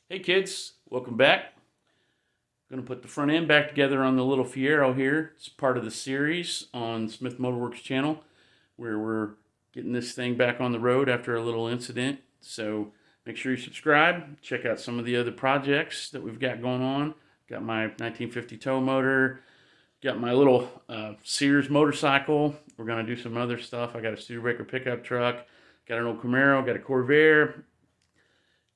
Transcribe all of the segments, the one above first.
Hey kids, welcome back. Going to put the front end back together on the little Fiero here. It's part of the series on Smith Motorworks channel where we're getting this thing back on the road after a little incident. So make sure you subscribe. Check out some of the other projects that we've got going on. Got my 1950 tow motor. Got my little Sears motorcycle. We're going to do some other stuff. I got a Studebaker pickup truck. Got an old Camaro. Got a Corvair.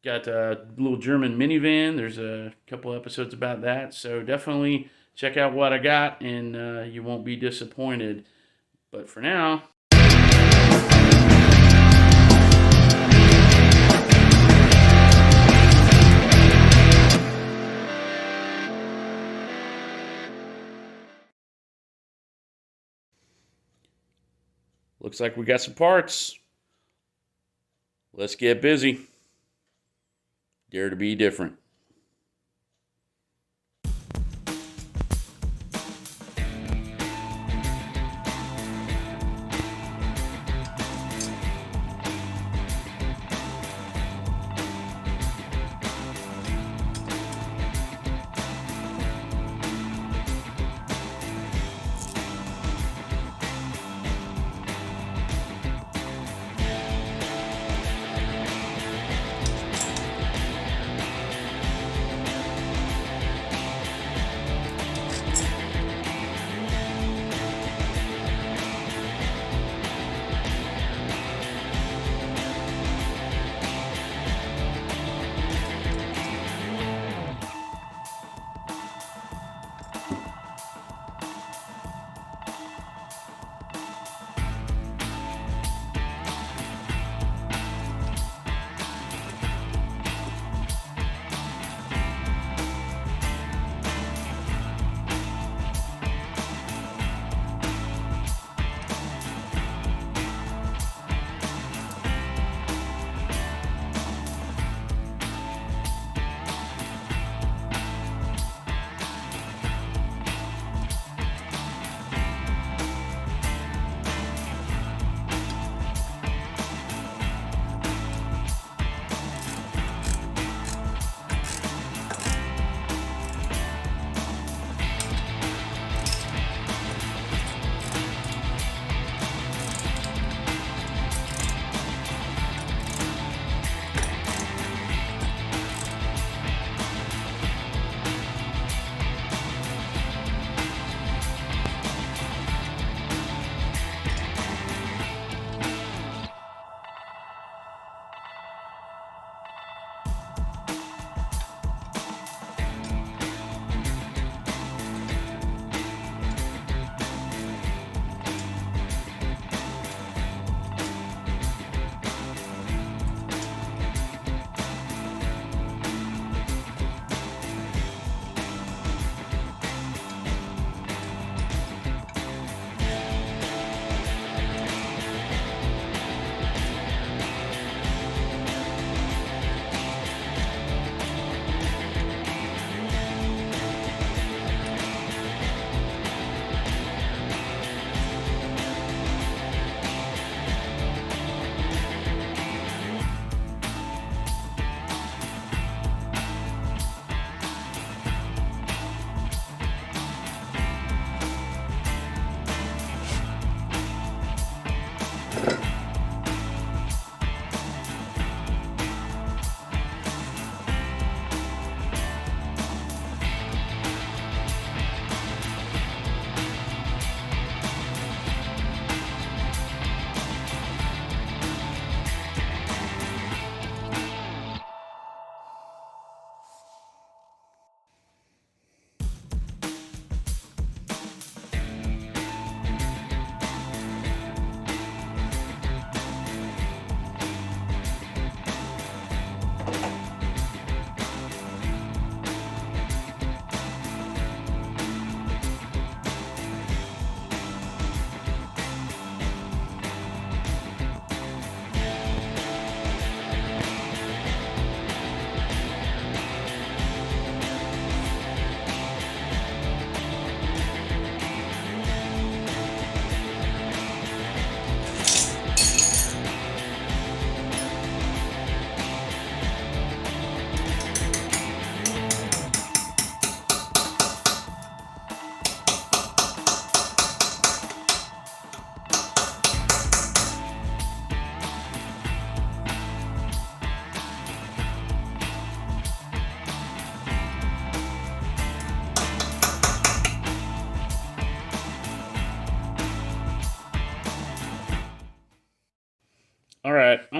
Got a little German minivan. There's a couple episodes about that. So definitely check out what I got and you won't be disappointed. But for now, looks like we got some parts. Let's get busy. Dare to be different.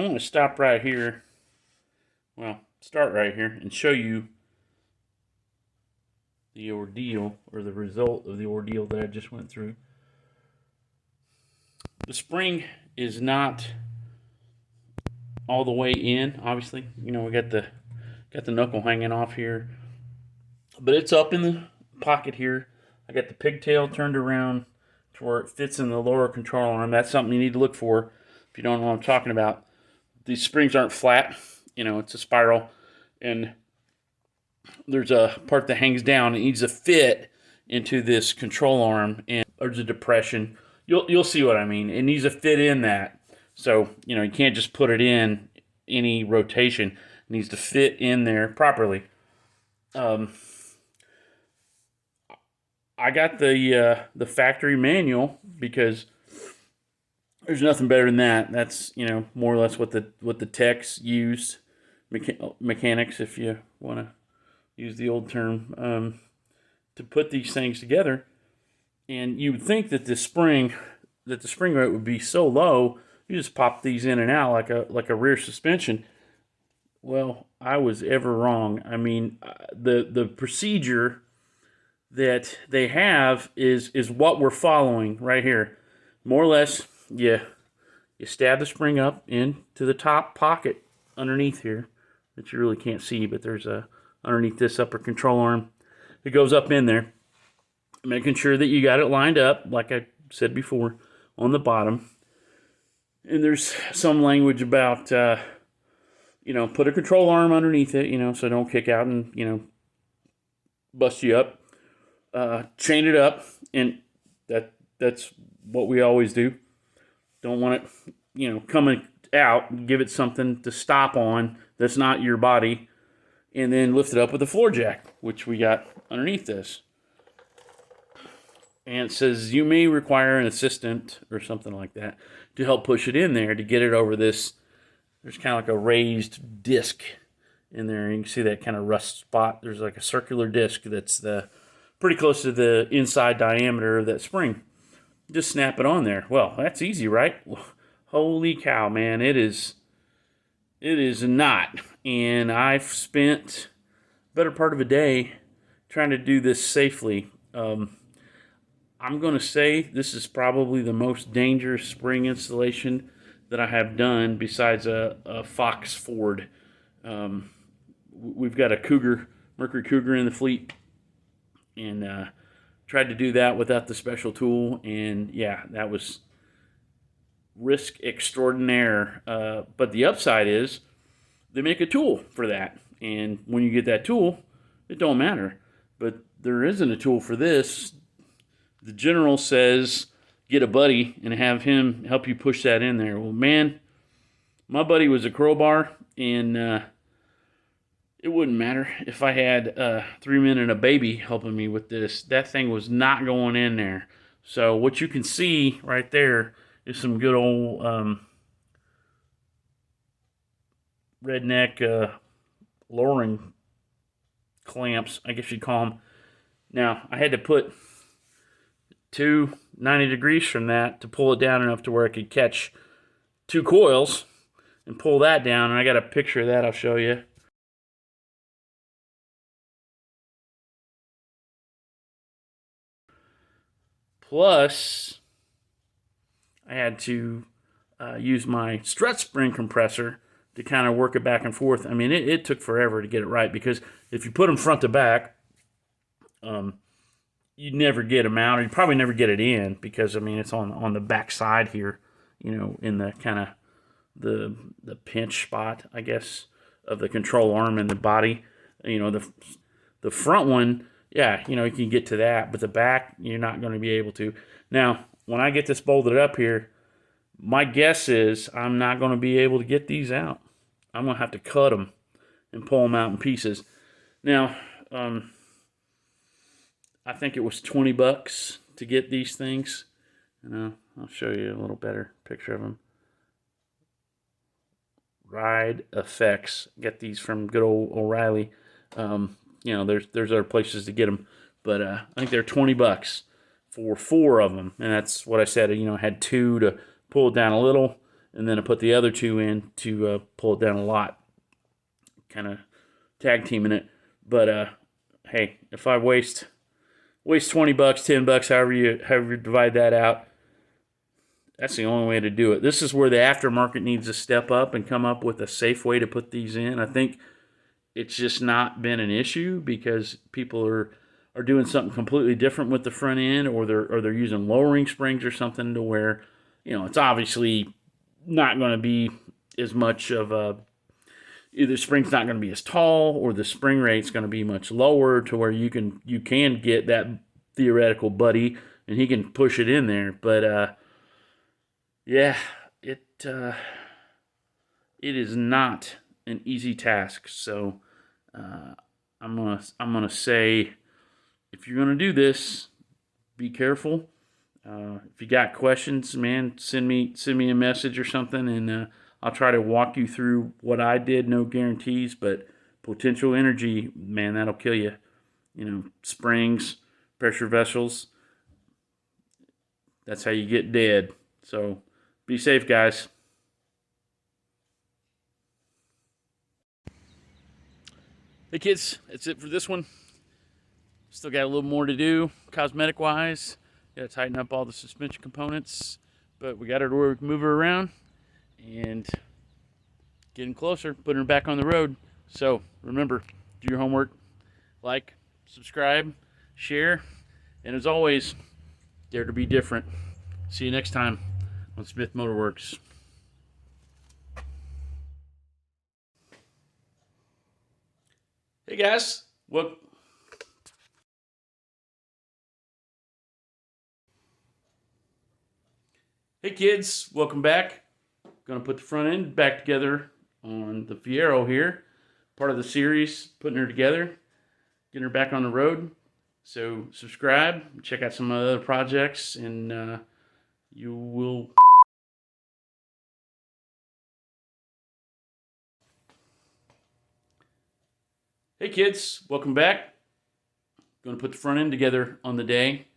I'm going to stop right here. Well, start right here and show you the ordeal, or the result of the ordeal that I just went through. The spring is not all the way in, obviously. You know, we got the knuckle hanging off here, but it's up in the pocket here. I got the pigtail turned around to where it fits in the lower control arm. That's something you need to look for if you don't know what I'm talking about. These springs aren't flat. You know, it's a spiral, and there's a part that hangs down. It needs to fit into this control arm, and there's a depression. You'll see what I mean. It needs to fit in that. So, you know, you can't just put it in any rotation. It needs to fit in there properly. I got the factory manual because there's nothing better than that. That's, you know, more or less what the techs use, mechanics, if you want to use the old term, to put these things together. And you would think that the spring rate would be so low, you just pop these in and out like a rear suspension. Well, I was ever wrong. I mean, the procedure that they have is what we're following right here. More or less, you stab the spring up into the top pocket underneath here that you really can't see, but there's underneath this upper control arm. It goes up in there, making sure that you got it lined up, like I said before, on the bottom. And there's some language about, you know, put a control arm underneath it, you know, so don't kick out and, you know, bust you up. Chain it up, and that's what we always do. Don't want it, you know, coming out. Give it something to stop on that's not your body, and then lift it up with a floor jack, which we got underneath this. And it says you may require an assistant or something like that to help push it in there to get it over this. There's kind of like a raised disc in there. You can see that kind of rust spot. There's like a circular disc that's pretty close to the inside diameter of that spring. Just snap it on there. Well, that's easy, right? Holy cow, man. It is not. And I've spent the better part of a day trying to do this safely. I'm going to say this is probably the most dangerous spring installation that I have done besides a Fox Ford. We've got a Mercury Cougar in the fleet, and tried to do that without the special tool, and yeah, that was risk extraordinaire. But the upside is they make a tool for that, and when you get that tool, it don't matter. But there isn't a tool for this. The general says get a buddy and have him help you push that in there. Well, man, my buddy was a crowbar, and it wouldn't matter if I had 3 men and a baby helping me with this. That thing was not going in there. So what you can see right there is some good old redneck lowering clamps, I guess you'd call them. Now, I had to put 90 degrees from that to pull it down enough to where I could catch 2 coils and pull that down. And I got a picture of that I'll show you. Plus, I had to use my strut spring compressor to kind of work it back and forth. I mean, it took forever to get it right, because if you put them front to back, you'd never get them out, or you'd probably never get it in, because, I mean, it's on the back side here, you know, in the kind of the pinch spot, I guess, of the control arm and the body. You know, the front one, yeah, you know, you can get to that, but the back, you're not going to be able to. Now, when I get this bolted up here, my guess is I'm not going to be able to get these out. I'm going to have to cut them and pull them out in pieces. Now, I think it was $20 to get these things. And I'll show you a little better picture of them. Ride Effects. Get these from good old O'Reilly. You know, there's other places to get them, but I think they're $20 for 4 of them, and that's what I said. You know, I had 2 to pull it down a little, and then I put the other two in to pull it down a lot. Kind of tag teaming it. But hey, if I waste $20, $10, however you divide that out, that's the only way to do it. This is where the aftermarket needs to step up and come up with a safe way to put these in. I think it's just not been an issue because people are doing something completely different with the front end, or they're using lowering springs or something to where, it's obviously not going to be as much of a, either spring's not going to be as tall or the spring rate's going to be much lower to where you can get that theoretical buddy and he can push it in there. But yeah, it is not an easy task. So I'm gonna say, if you're gonna do this, be careful. If you got questions, man, send me a message or something, and I'll try to walk you through what I did. No guarantees, but potential energy, man, that'll kill you. Springs, pressure vessels, that's how you get dead. So be safe, guys. Hey, kids, that's it for this one. Still got a little more to do, cosmetic-wise. Got to tighten up all the suspension components, but we got her to where we can move her around and getting closer, putting her back on the road. So remember, do your homework, like, subscribe, share, and as always, dare to be different. See you next time on Smith Motor Works. Hey guys, Hey kids, welcome back. Gonna put the front end back together on the Fiero here. Part of the series, putting her together, getting her back on the road. So subscribe, check out some other projects, and you will... Hey kids, welcome back. Gonna put the front end together on the day.